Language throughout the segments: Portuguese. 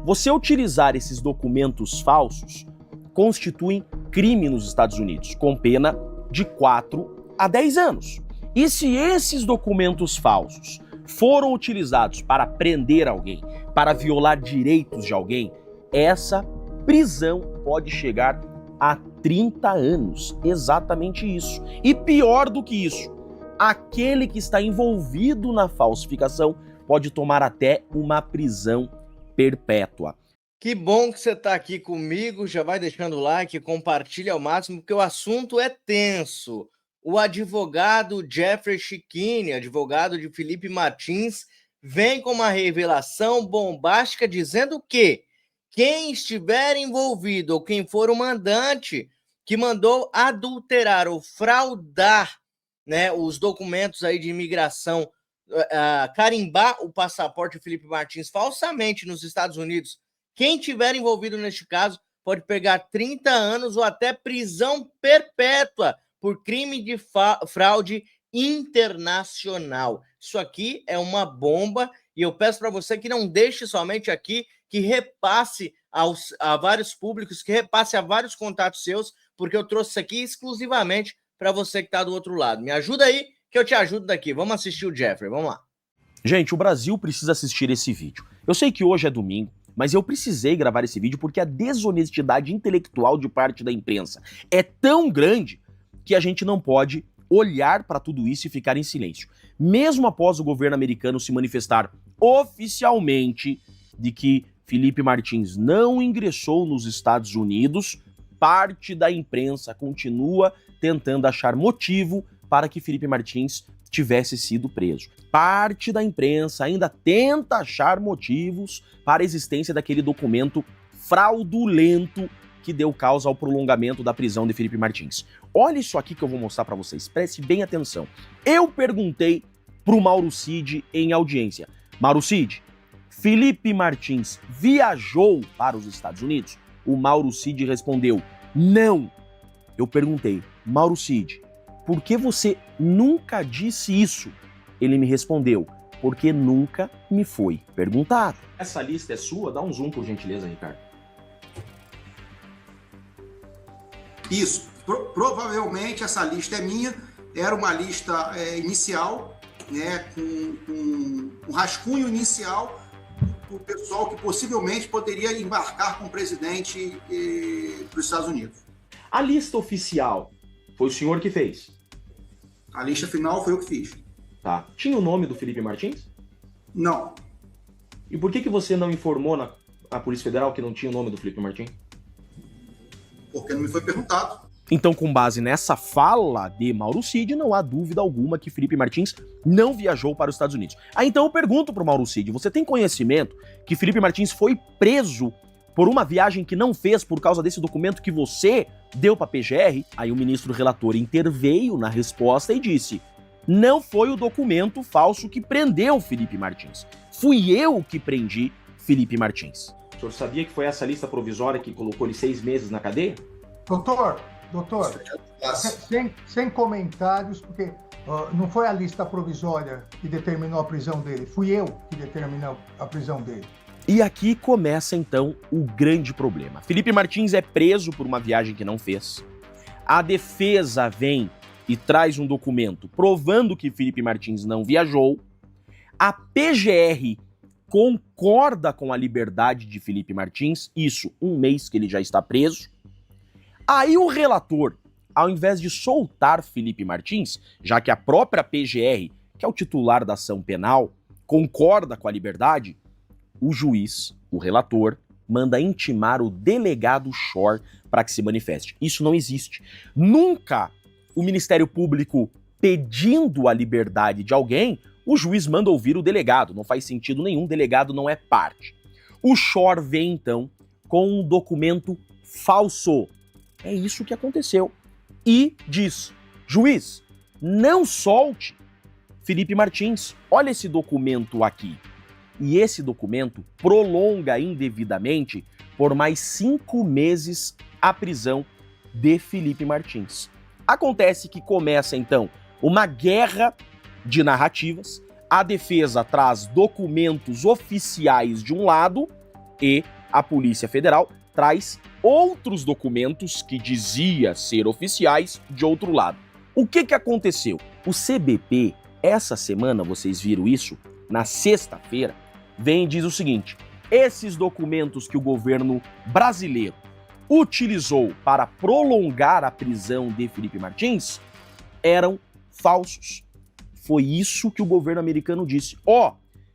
Você utilizar esses documentos falsos constitui crime nos Estados Unidos, com pena de 4 a 10 anos. E se esses documentos falsos foram utilizados para prender alguém, para violar direitos de alguém, essa prisão pode chegar a 30 anos. Exatamente isso. E pior do que isso, aquele que está envolvido na falsificação pode tomar até uma prisão perpétua. Que bom que você está aqui comigo, já vai deixando o like, compartilha ao máximo, porque o assunto é tenso. O advogado Jeffrey Chikine, advogado de Felipe Martins, vem com uma revelação bombástica dizendo que quem estiver envolvido ou quem for o mandante que mandou adulterar ou fraudar, né, os documentos aí de imigração, carimbar o passaporte de Felipe Martins falsamente nos Estados Unidos, quem tiver envolvido neste caso pode pegar 30 anos ou até prisão perpétua por crime de fraude internacional. Isso aqui é uma bomba e eu peço para você que não deixe somente aqui, que repasse a vários públicos, que repasse a vários contatos seus, porque eu trouxe isso aqui exclusivamente para você que está do outro lado. Me ajuda aí que eu te ajudo daqui. Vamos assistir o Jeffrey, vamos lá. Gente, o Brasil precisa assistir esse vídeo. Eu sei que hoje é domingo, mas eu precisei gravar esse vídeo porque a desonestidade intelectual de parte da imprensa é tão grande que a gente não pode olhar para tudo isso e ficar em silêncio. Mesmo após o governo americano se manifestar oficialmente de que Felipe Martins não ingressou nos Estados Unidos, parte da imprensa continua tentando achar motivo para que Felipe Martins tivesse sido preso. Parte da imprensa ainda tenta achar motivos para a existência daquele documento fraudulento que deu causa ao prolongamento da prisão de Felipe Martins. Olha isso aqui que eu vou mostrar para vocês, preste bem atenção. Eu perguntei pro Mauro Cid em audiência: Mauro Cid, Felipe Martins viajou para os Estados Unidos? O Mauro Cid respondeu: não. Eu perguntei: Mauro Cid, por que você nunca disse isso? Ele me respondeu: porque nunca me foi perguntado. Essa lista é sua? Dá um zoom, por gentileza, Ricardo. Isso. Provavelmente essa lista é minha. Era uma lista inicial, né, com um rascunho inicial do pessoal que possivelmente poderia embarcar com o presidente para os Estados Unidos. A lista oficial foi o senhor que fez? A lista final foi eu que fiz. Tá. Tinha o nome do Felipe Martins? Não. E por que você não informou na Polícia Federal que não tinha o nome do Felipe Martins? Porque não me foi perguntado. Então, com base nessa fala de Mauro Cid, não há dúvida alguma que Felipe Martins não viajou para os Estados Unidos. Então eu pergunto pro Mauro Cid, você tem conhecimento que Felipe Martins foi preso por uma viagem que não fez por causa desse documento que você deu para a PGR? Aí o ministro relator interveio na resposta e disse: não foi o documento falso que prendeu Felipe Martins. Fui eu que prendi Felipe Martins. O senhor sabia que foi essa lista provisória que colocou ele 6 meses na cadeia? Doutor, sem comentários, porque não foi a lista provisória que determinou a prisão dele, fui eu que determinou a prisão dele. E aqui começa então o grande problema. Felipe Martins é preso por uma viagem que não fez. A defesa vem e traz um documento provando que Felipe Martins não viajou. A PGR concorda com a liberdade de Felipe Martins, isso 1 mês que ele já está preso. Aí o relator, ao invés de soltar Felipe Martins, já que a própria PGR, que é o titular da ação penal, concorda com a liberdade, o juiz, o relator, manda intimar o delegado Shor para que se manifeste. Isso não existe. Nunca o Ministério Público pedindo a liberdade de alguém, o juiz manda ouvir o delegado. Não faz sentido nenhum, o delegado não é parte. O Shor vem então com um documento falso. É isso que aconteceu. E diz: juiz, não solte Felipe Martins. Olha esse documento aqui. E esse documento prolonga indevidamente por mais 5 meses a prisão de Felipe Martins. Acontece que começa então uma guerra de narrativas. A defesa traz documentos oficiais de um lado E a Polícia Federal traz outros documentos que dizia ser oficiais de outro lado. O que aconteceu? O CBP, essa semana, vocês viram isso, na sexta-feira, vem e diz o seguinte: esses documentos que o governo brasileiro utilizou para prolongar a prisão de Felipe Martins eram falsos. Foi isso que o governo americano disse.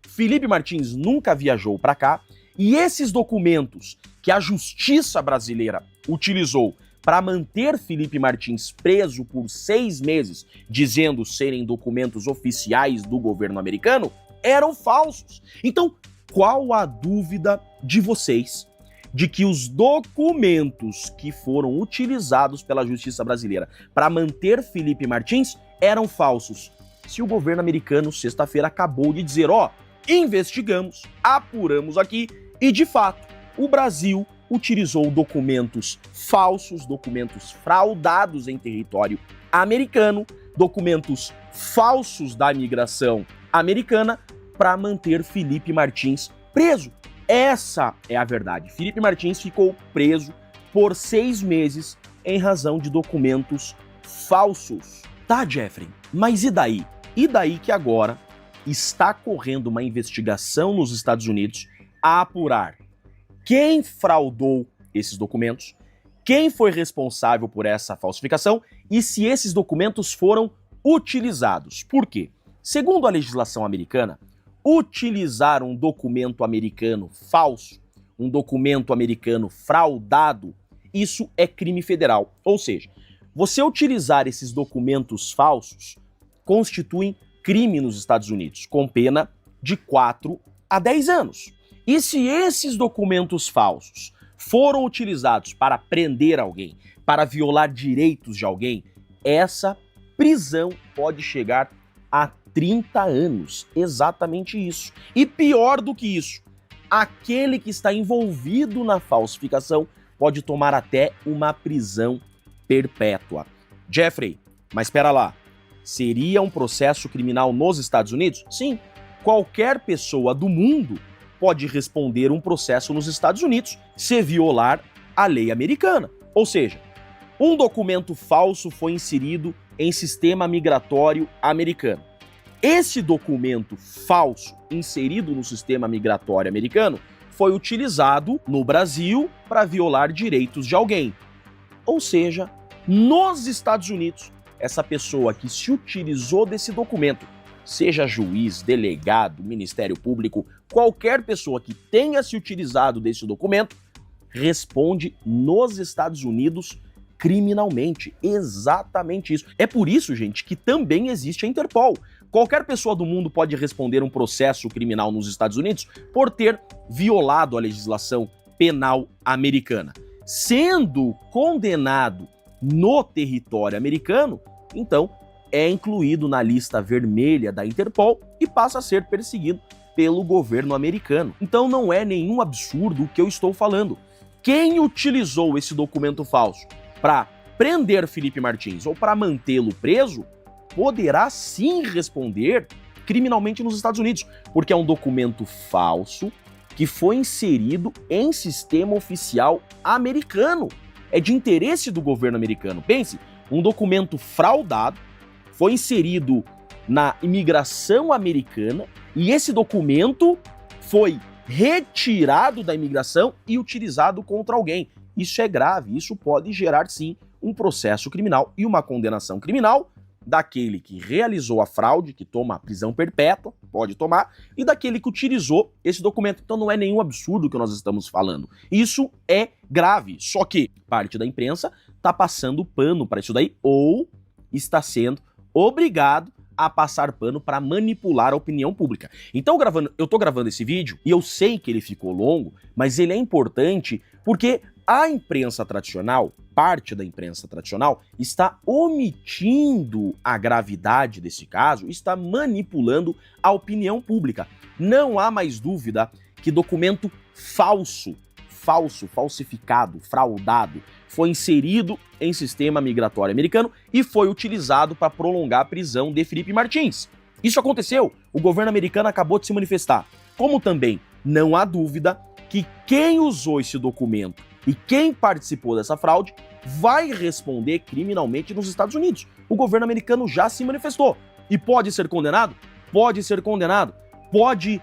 Felipe Martins nunca viajou para cá e esses documentos que a justiça brasileira utilizou para manter Felipe Martins preso por 6 meses, dizendo serem documentos oficiais do governo americano, eram falsos. Então, qual a dúvida de vocês de que os documentos que foram utilizados pela justiça brasileira para manter Felipe Martins eram falsos? Se o governo americano, sexta-feira, acabou de dizer, investigamos, apuramos aqui e, de fato, o Brasil utilizou documentos falsos, documentos fraudados em território americano, documentos falsos da imigração americana para manter Felipe Martins preso. Essa é a verdade. Felipe Martins ficou preso por 6 meses em razão de documentos falsos. Tá, Jeffrey, mas e daí? E daí que agora está correndo uma investigação nos Estados Unidos a apurar quem fraudou esses documentos, quem foi responsável por essa falsificação e se esses documentos foram utilizados. Por quê? Segundo a legislação americana, utilizar um documento americano falso, um documento americano fraudado, isso é crime federal. Ou seja, você utilizar esses documentos falsos constitui crime nos Estados Unidos, com pena de 4 a 10 anos. E se esses documentos falsos foram utilizados para prender alguém, para violar direitos de alguém, essa prisão pode chegar a 30 anos. Exatamente isso. E pior do que isso, aquele que está envolvido na falsificação pode tomar até uma prisão perpétua. Jeffrey, mas espera lá. Seria um processo criminal nos Estados Unidos? Sim. Qualquer pessoa do mundo pode responder um processo nos Estados Unidos se violar a lei americana. Ou seja, um documento falso foi inserido em sistema migratório americano. Esse documento falso inserido no sistema migratório americano foi utilizado no Brasil para violar direitos de alguém. Ou seja, nos Estados Unidos, essa pessoa que se utilizou desse documento, seja juiz, delegado, Ministério Público, qualquer pessoa que tenha se utilizado desse documento, responde nos Estados Unidos criminalmente. Exatamente isso. É por isso, gente, que também existe a Interpol. Qualquer pessoa do mundo pode responder um processo criminal nos Estados Unidos por ter violado a legislação penal americana. Sendo condenado no território americano, então é incluído na lista vermelha da Interpol e passa a ser perseguido pelo governo americano. Então não é nenhum absurdo o que eu estou falando. Quem utilizou esse documento falso para prender Felipe Martins ou para mantê-lo preso, poderá sim responder criminalmente nos Estados Unidos, porque é um documento falso que foi inserido em sistema oficial americano. É de interesse do governo americano. Pense, um documento fraudado foi inserido na imigração americana e esse documento foi retirado da imigração e utilizado contra alguém. Isso é grave, isso pode gerar sim um processo criminal e uma condenação criminal daquele que realizou a fraude, que toma a prisão perpétua, pode tomar, e daquele que utilizou esse documento. Então não é nenhum absurdo que nós estamos falando. Isso é grave, só que parte da imprensa está passando pano para isso daí ou está sendo obrigado a passar pano para manipular a opinião pública. Então eu tô gravando esse vídeo e eu sei que ele ficou longo, mas ele é importante porque a imprensa tradicional, parte da imprensa tradicional, está omitindo a gravidade desse caso, está manipulando a opinião pública. Não há mais dúvida que documento falsificado, fraudado, foi inserido em sistema migratório americano e foi utilizado para prolongar a prisão de Felipe Martins. Isso aconteceu, o governo americano acabou de se manifestar. Como também não há dúvida que quem usou esse documento e quem participou dessa fraude vai responder criminalmente nos Estados Unidos. O governo americano já se manifestou. E pode ser condenado? Pode ser condenado. Pode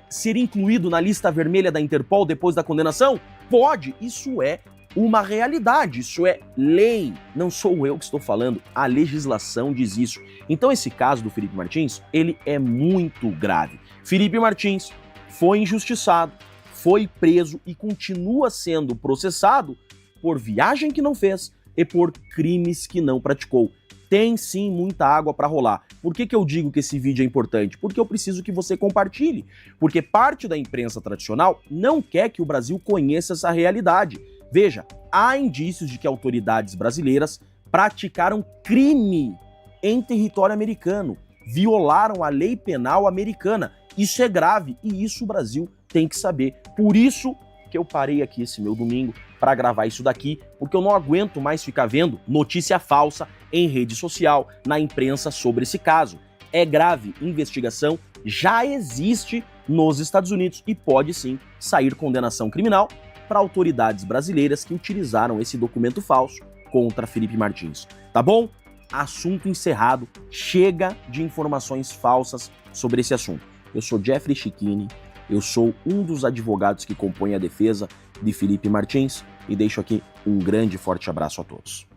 ser incluído na lista vermelha da Interpol depois da condenação? Pode. Isso é uma realidade, isso é lei. Não sou eu que estou falando, a legislação diz isso. Então esse caso do Felipe Martins, ele é muito grave. Felipe Martins foi injustiçado, foi preso e continua sendo processado por viagem que não fez e por crimes que não praticou. Tem sim muita água para rolar. Por que eu digo que esse vídeo é importante? Porque eu preciso que você compartilhe. Porque parte da imprensa tradicional não quer que o Brasil conheça essa realidade. Veja, há indícios de que autoridades brasileiras praticaram crime em território americano, violaram a lei penal americana. Isso é grave e isso o Brasil tem que saber. Por isso que eu parei aqui esse meu domingo para gravar isso daqui, porque eu não aguento mais ficar vendo notícia falsa em rede social, na imprensa sobre esse caso. É grave, investigação já existe nos Estados Unidos e pode sim sair condenação criminal para autoridades brasileiras que utilizaram esse documento falso contra Felipe Martins. Tá bom? Assunto encerrado. Chega de informações falsas sobre esse assunto. Eu sou Jeffrey Chicchini, eu sou um dos advogados que compõem a defesa de Felipe Martins e deixo aqui um grande e forte abraço a todos.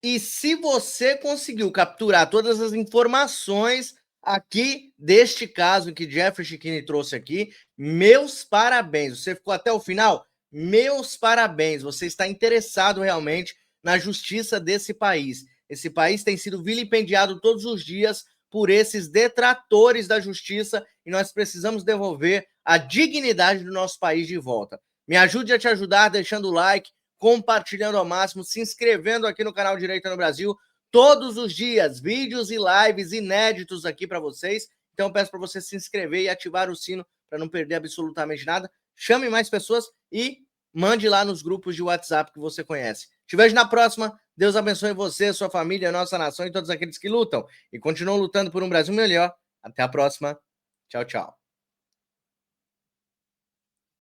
E se você conseguiu capturar todas as informações aqui deste caso que Jeffrey Chicchini trouxe aqui, meus parabéns. Você ficou até o final? Meus parabéns. Você está interessado realmente na justiça desse país. Esse país tem sido vilipendiado todos os dias por esses detratores da justiça e nós precisamos devolver a dignidade do nosso país de volta. Me ajude a te ajudar deixando o like, compartilhando ao máximo, se inscrevendo aqui no canal Direito no Brasil. Todos os dias, vídeos e lives inéditos aqui para vocês. Então eu peço para você se inscrever e ativar o sino para não perder absolutamente nada. Chame mais pessoas e mande lá nos grupos de WhatsApp que você conhece. Te vejo na próxima. Deus abençoe você, sua família, nossa nação e todos aqueles que lutam e continuam lutando por um Brasil melhor. Até a próxima. Tchau, tchau.